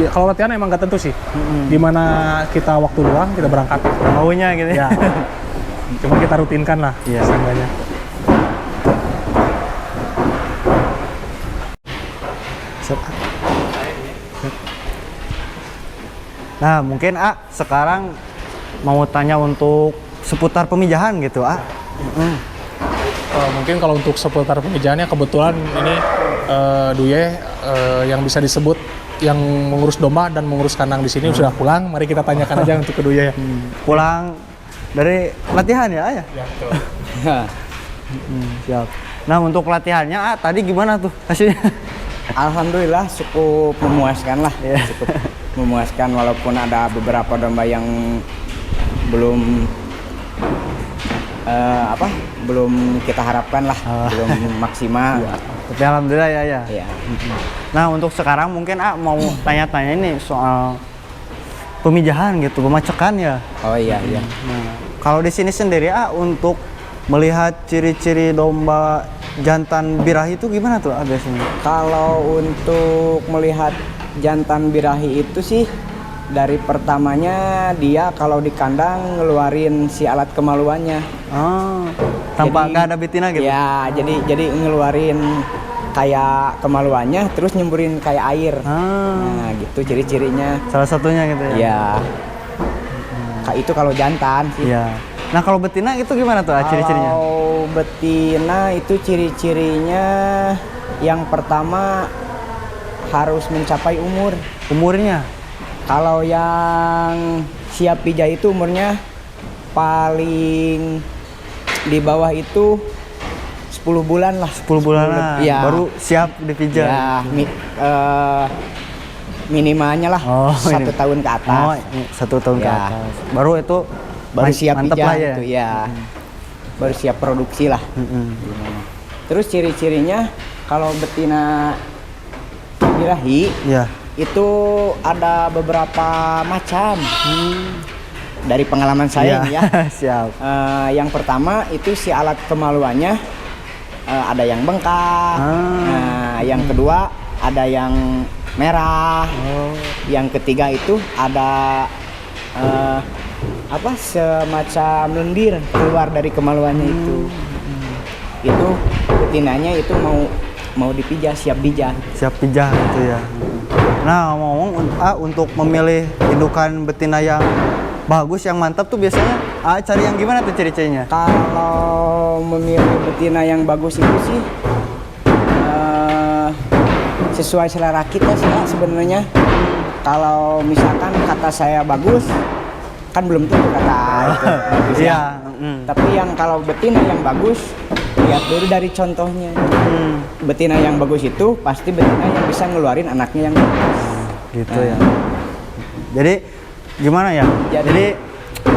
kalau latihan emang nggak tentu sih. Dimana kita waktu luang kita berangkat. Maunya gitu ya? Ya. Cuma kita rutinkan lah, seenggaknya. Nah mungkin sekarang mau tanya untuk seputar pemijahan gitu Mungkin kalau untuk seputar pemijahannya kebetulan ini Duye yang bisa disebut yang mengurus domba dan mengurus kandang di sini sudah pulang. Mari kita tanyakan aja untuk ke Duye ya. Pulang dari latihan ya? Ya, betul. Siap. Nah untuk latihannya tadi gimana tuh hasilnya? Alhamdulillah cukup memuaskan lah. Cukup memuaskan walaupun ada beberapa domba yang belum belum kita harapkan lah, belum maksimal. Tapi alhamdulillah ya. Iya. Nah untuk sekarang mungkin mau tanya-tanya ini soal pemijahan gitu, pemacekan ya. Oh iya. Nah, kalau di sini sendiri untuk melihat ciri-ciri domba jantan birahi itu gimana tuh biasanya? Kalau untuk melihat jantan birahi itu sih dari pertamanya dia kalau di kandang ngeluarin si alat kemaluannya. Tanpa nggak ada betina gitu? Ya, jadi ngeluarin kayak kemaluannya terus nyemburin kayak air. Nah, gitu ciri-cirinya. Salah satunya gitu ya? Iya. Kayak itu kalau jantan sih. Iya. Nah kalau betina itu gimana tuh ciri-cirinya? Kalau betina itu ciri-cirinya yang pertama harus mencapai umurnya. Kalau yang siap pijah itu umurnya paling di bawah itu 10 bulan lah. 10 bulan lah, ya. Baru siap dipijah. Ya, minimalnya lah 1 tahun ke atas. 1 tahun ke Ya. atas. Baru itu Baru siap mantep pijah lah ya. gitu ya. Baru siap produksi lah. Terus ciri-cirinya kalau betina birahi Iya. itu ada beberapa macam. Dari pengalaman saya nih ya. Siap. Yang pertama itu si alat kemaluannya ada yang bengkak. Nah, yang kedua ada yang merah. Yang ketiga itu ada semacam lendir keluar dari kemaluannya itu. Itu betinanya itu mau dipijah, siap pijah. Siap pijah gitu ya. Nah, ngomong untuk memilih indukan betina yang bagus, yang mantap tuh biasanya cari yang gimana tuh ciri-cirinya? Kalau memilih betina yang bagus itu sih sesuai selera kita sih sebenarnya. Kalau misalkan kata saya bagus, kan belum tentu kata itu bagus ya. Tapi yang kalau betina yang bagus, lihat dulu dari contohnya. Betina yang bagus itu pasti betina yang bisa ngeluarin anaknya yang bagus. Gitu ya. Jadi gimana ya? Jadi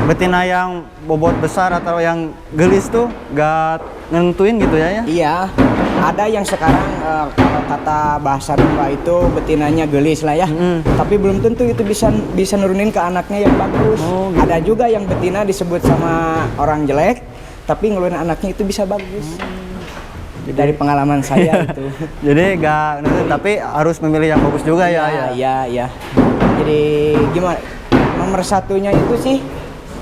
betina yang bobot besar atau yang gelis tuh gak nentuin gitu ya? Iya. Ada yang sekarang kalau kata bahasa domba itu betinanya gelis lah ya. Tapi belum tentu itu bisa nurunin ke anaknya yang bagus. Gitu. Ada juga yang betina disebut sama orang jelek, tapi ngeluarin anaknya itu bisa bagus. Dari pengalaman saya itu. Jadi gak nentuin, tapi harus memilih yang bagus juga ya. Iya. Jadi gimana? Nomor satunya itu sih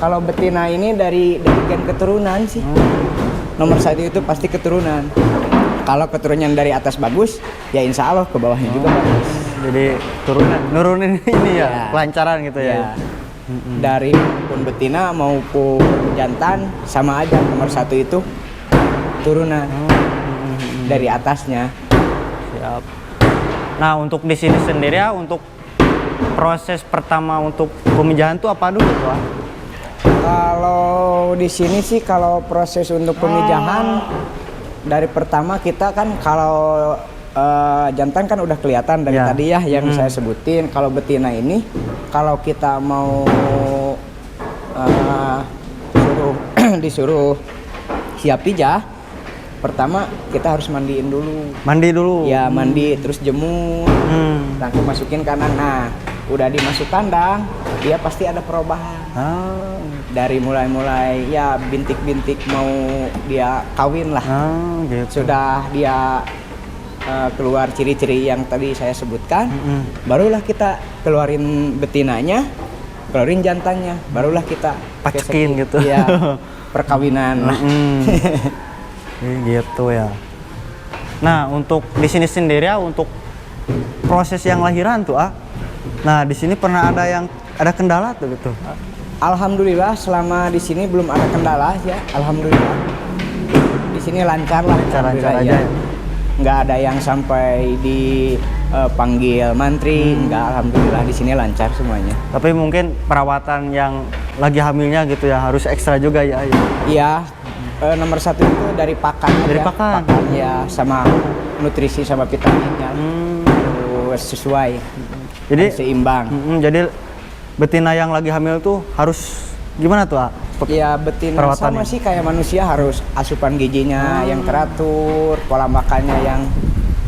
kalau betina ini dari gen keturunan sih. Nomor satu itu pasti keturunan. Kalau keturunan dari atas bagus, ya insya Allah ke bawahnya juga bagus. Jadi nurunin ini ya, kelancaran gitu ya. Dari pun betina maupun jantan sama aja, nomor satu itu turunan dari atasnya. Siap. Nah, untuk di sini sendiri ya, untuk proses pertama untuk pemijahan tuh apa dulu Pak? Kalau di sini sih kalau proses untuk pemijahan dari pertama kita kan kalau jantan kan udah kelihatan dari tadi ya yang saya sebutin. Kalau betina ini kalau kita mau disuruh siap pijah, pertama kita harus mandiin dulu. Mandi dulu? Ya mandi, terus jemur, langsung masukin kandang. Nah udah dimasuk kandang, dia pasti ada perubahan. Dari mulai ya bintik-bintik mau dia kawin lah. Gitu. Sudah dia keluar ciri-ciri yang tadi saya sebutkan, barulah kita keluarin betinanya, keluarin jantannya, barulah kita pacekin gitu. Ya, perkawinan. Gitu ya. Nah, untuk di sini sendiri ya, untuk proses yang lahiran tuh nah di sini pernah ada kendala tuh gitu? Alhamdulillah selama di sini belum ada kendala ya. Alhamdulillah di sini lancar lah. Lancar aja. Nggak ada yang sampai dipanggil mantri. Nggak, alhamdulillah di sini lancar semuanya. Tapi mungkin perawatan yang lagi hamilnya gitu ya harus ekstra juga ya? Iya. Nomor satu itu dari pakan. Dari pakan ya, sama nutrisi sama vitaminnya harus sesuai. Jadi seimbang. Jadi betina yang lagi hamil tuh harus gimana tuh ya betina sama sih kayak manusia, harus asupan gizinya yang teratur, pola makannya yang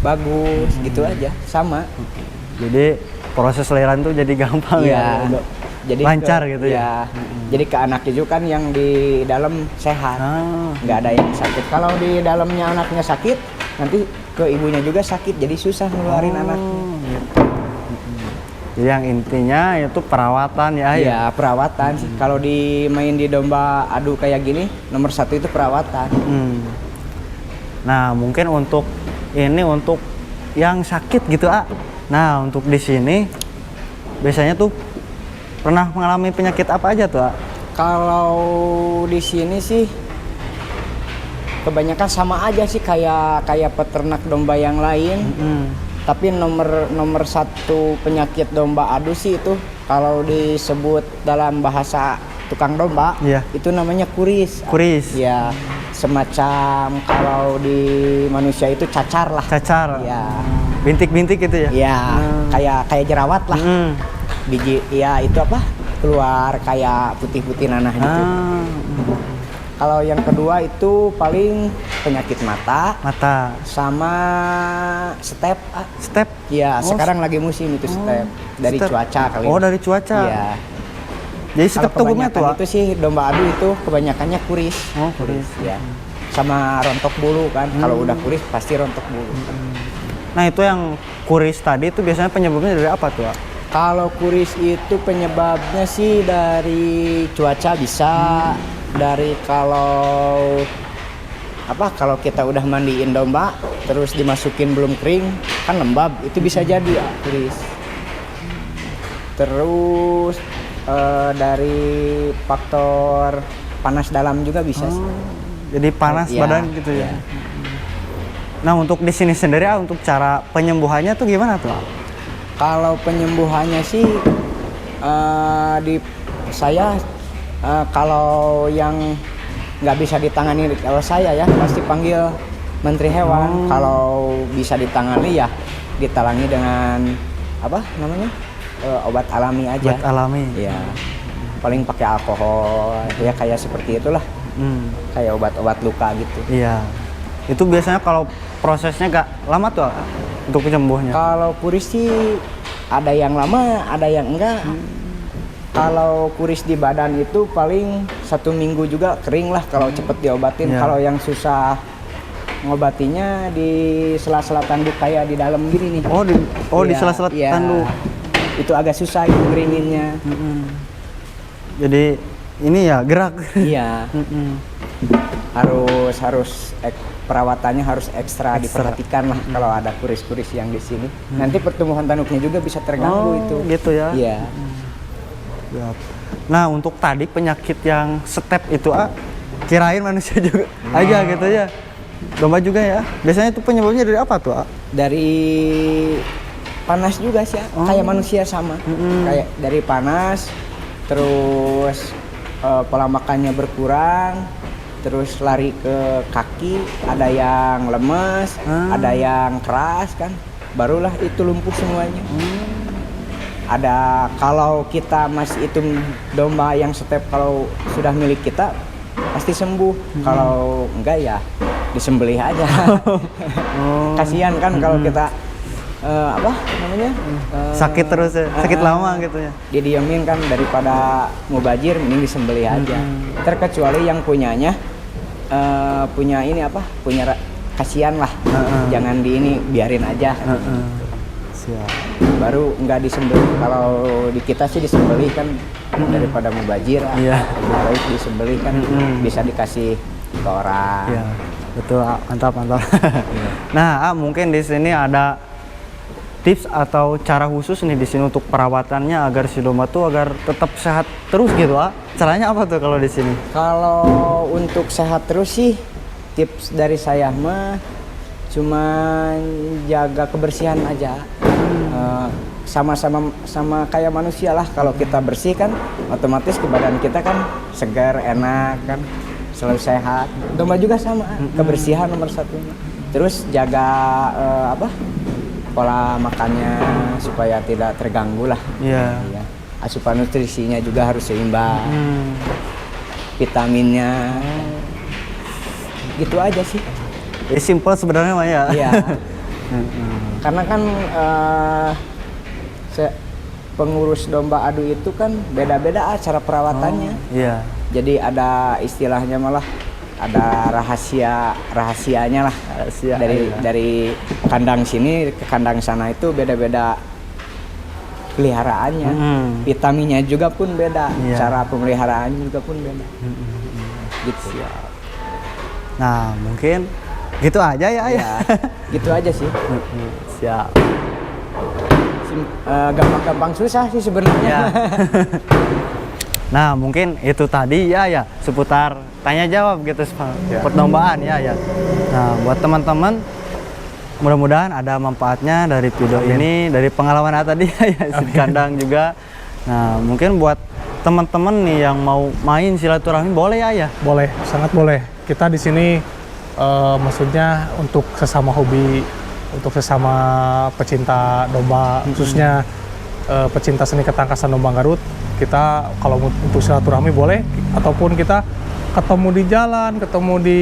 bagus, gitu aja sama. Jadi proses lahiran tuh jadi gampang ya. Jadi lancar gitu ya. Jadi ke anaknya juga kan yang di dalam sehat, nggak ada yang sakit. Kalau di dalamnya anaknya sakit, nanti ke ibunya juga sakit, jadi susah ngeluarin anaknya. Gitu. Jadi yang intinya itu perawatan ya. Iya, perawatan sih. Kalau main di domba adu kayak gini, nomor satu itu perawatan. Nah, mungkin untuk yang sakit gitu Nah, untuk di sini biasanya tuh pernah mengalami penyakit apa aja tuh Kalau di sini sih kebanyakan sama aja sih kayak peternak domba yang lain. Tapi nomor satu penyakit domba adu sih itu kalau disebut dalam bahasa tukang domba, itu namanya kuris. Kuris. Ya, semacam kalau di manusia itu cacar lah. Cacar. Ya. Bintik-bintik gitu ya. Ya, kayak jerawat lah. Biji ya itu keluar kayak putih-putih nanah gitu. Kalau yang kedua itu paling penyakit mata sama step. Step? Ya, sekarang lagi musim itu step. Dari cuaca kali. Dari cuaca. Iya. Jadi step tuh itu sih domba adu itu kebanyakannya kuris. Kuris. Ya. Sama rontok bulu kan. Kalau udah kuris pasti rontok bulu. Nah itu yang kuris tadi itu biasanya penyebabnya dari apa tuh? Kalau kuris itu penyebabnya sih dari cuaca bisa, dari kalau kita udah mandiin domba terus dimasukin belum kering kan lembab, itu bisa jadi kuris. Terus dari faktor panas dalam juga bisa sih. Jadi panas badan gitu ya. Nah untuk di sini sendiri untuk cara penyembuhannya tuh gimana tuh? Kalau penyembuhannya sih saya kalau yang nggak bisa ditangani kalau saya ya pasti panggil Menteri Hewan. Kalau bisa ditangani ya ditalangi dengan obat alami aja. Obat alami. Ya paling pakai alkohol ya kayak seperti itulah. Kayak obat-obat luka gitu. Iya. Itu biasanya kalau prosesnya gak lama tuh untuk penyembuhnya? Kalau kuris sih ada yang lama, ada yang enggak. Kalau kuris di badan itu paling 1 minggu juga kering lah kalau cepet diobatin. Kalau yang susah ngobatinya di sela-sela tanduk kayak di dalam gini nih. Di sela-sela tanduk. Itu agak susah itu ngeringinnya. Jadi ini ya gerak. Iya. Harus perawatannya harus ekstra diperhatikan lah kalau ada kuris-kuris yang di sini. Nanti pertumbuhan tanduknya juga bisa terganggu itu. Gitu ya. Iya. Nah, untuk tadi penyakit yang step itu kirain manusia juga aja gitu ya. Domba juga ya. Biasanya itu penyebabnya dari apa tuh? Dari panas juga sih, kayak manusia sama. Kayak dari panas, terus pola makannya berkurang, terus lari ke kaki, ada yang lemes, ada yang keras kan, barulah itu lumpuh semuanya. Ada kalau kita masih itu domba yang step kalau sudah milik kita pasti sembuh. Kalau enggak ya disembelih aja. Kasihan kan kalau kita sakit terus ya, sakit lama gitu ya. Didiemin kan daripada mubazir mending disembelih aja. Terkecuali yang punyanya punya kasihan lah. Jangan biarin aja. Siap. Baru nggak disembelih. Kalau di kita sih disembelih kan daripada mubazir. Lebih baik disembelih kan bisa dikasih ke orang. Iya. Betul, mantap. Nah, mungkin di sini ada tips atau cara khusus nih di sini untuk perawatannya agar si domba tuh agar tetap sehat terus gitu, Caranya apa tuh kalau di sini? Kalau untuk sehat terus sih tips dari saya mah cuma jaga kebersihan aja. Sama kayak manusia lah, kalau kita bersih kan otomatis ke badan kita kan segar, enak kan, selalu sehat. Domba juga sama, kebersihan nomor 1. Terus jaga pola makannya supaya tidak terganggu lah. Iya. Asupan nutrisinya juga harus seimbang. Vitaminnya. Gitu aja sih. Simple sebenarnya Mah ya. Iya. Karena kan pengurus domba adu itu kan beda-beda cara perawatannya. Iya. Jadi ada istilahnya malah ada rahasianya lah. Dari kandang sini ke kandang sana itu beda-beda peliharaannya. Vitaminnya juga pun beda. Cara pemeliharaannya juga pun beda. Gitu. Nah, mungkin gitu aja ya. Gitu aja sih. Siap. Gampang-gampang susah sih sebenarnya. Nah, mungkin itu tadi ya seputar tanya jawab gitu perlombaan ya. Nah, buat teman-teman mudah-mudahan ada manfaatnya dari video ini, dari pengalaman tadi ya di kandang juga. Nah, mungkin buat teman-teman nih yang mau main silaturahmi boleh ya? Boleh, sangat boleh. Kita di sini maksudnya untuk sesama hobi, untuk sesama pecinta domba, khususnya pecinta seni ketangkasan domba Garut, kita kalau untuk silaturahmi boleh, ataupun kita ketemu di jalan, ketemu di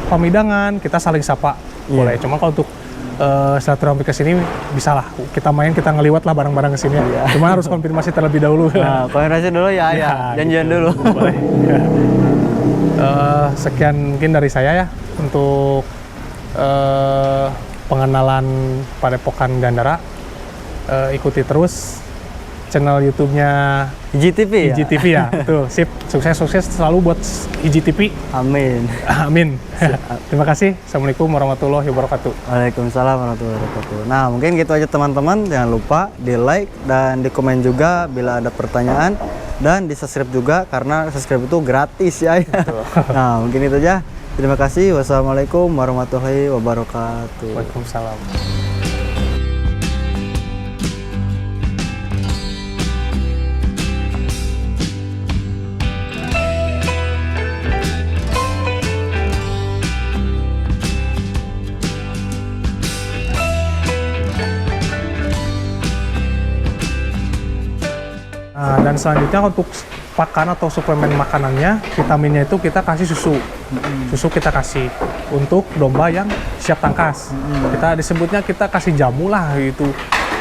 pamidangan, kita saling sapa boleh. Cuma kalau untuk silaturahmi ke sini bisa lah, kita main, kita ngeliwat lah bareng-bareng ke sini. Cuma harus konfirmasi terlebih dahulu. Nah, konfirmasi dulu ya, janjian gitu. Dulu. Boleh. Sekian mungkin dari saya ya untuk pengenalan Padepokan Gandara, ikuti terus channel YouTube-nya IGTV ya? IGTV ya. Tuh, sip. Sukses selalu buat IGTV. Amin. Amin. Terima kasih. Assalamualaikum warahmatullahi wabarakatuh. Waalaikumsalam warahmatullahi wabarakatuh. Nah, mungkin gitu aja teman-teman. Jangan lupa di like dan di komen juga bila ada pertanyaan. Dan di subscribe juga, karena subscribe itu gratis ya. Nah, mungkin itu aja. Terima kasih. Wassalamualaikum warahmatullahi wabarakatuh. Waalaikumsalam. Nah, dan selanjutnya untuk pakan atau suplemen makanannya, vitaminnya itu kita kasih susu. Susu kita kasih untuk domba yang siap tangkas. Kita disebutnya kita kasih jamu lah gitu.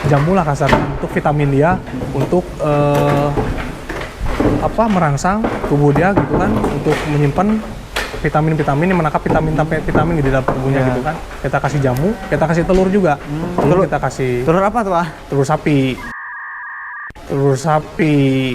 Jamu lah kasarnya untuk vitamin dia, untuk merangsang tubuh dia gitu kan, untuk menyimpan vitamin-vitamin yang menangkap vitamin di dalam tubuhnya gitu kan. Kita kasih jamu, kita kasih telur juga. Telur kita kasih Telur apa tuh, Ah? telur sapi. Telur sapi.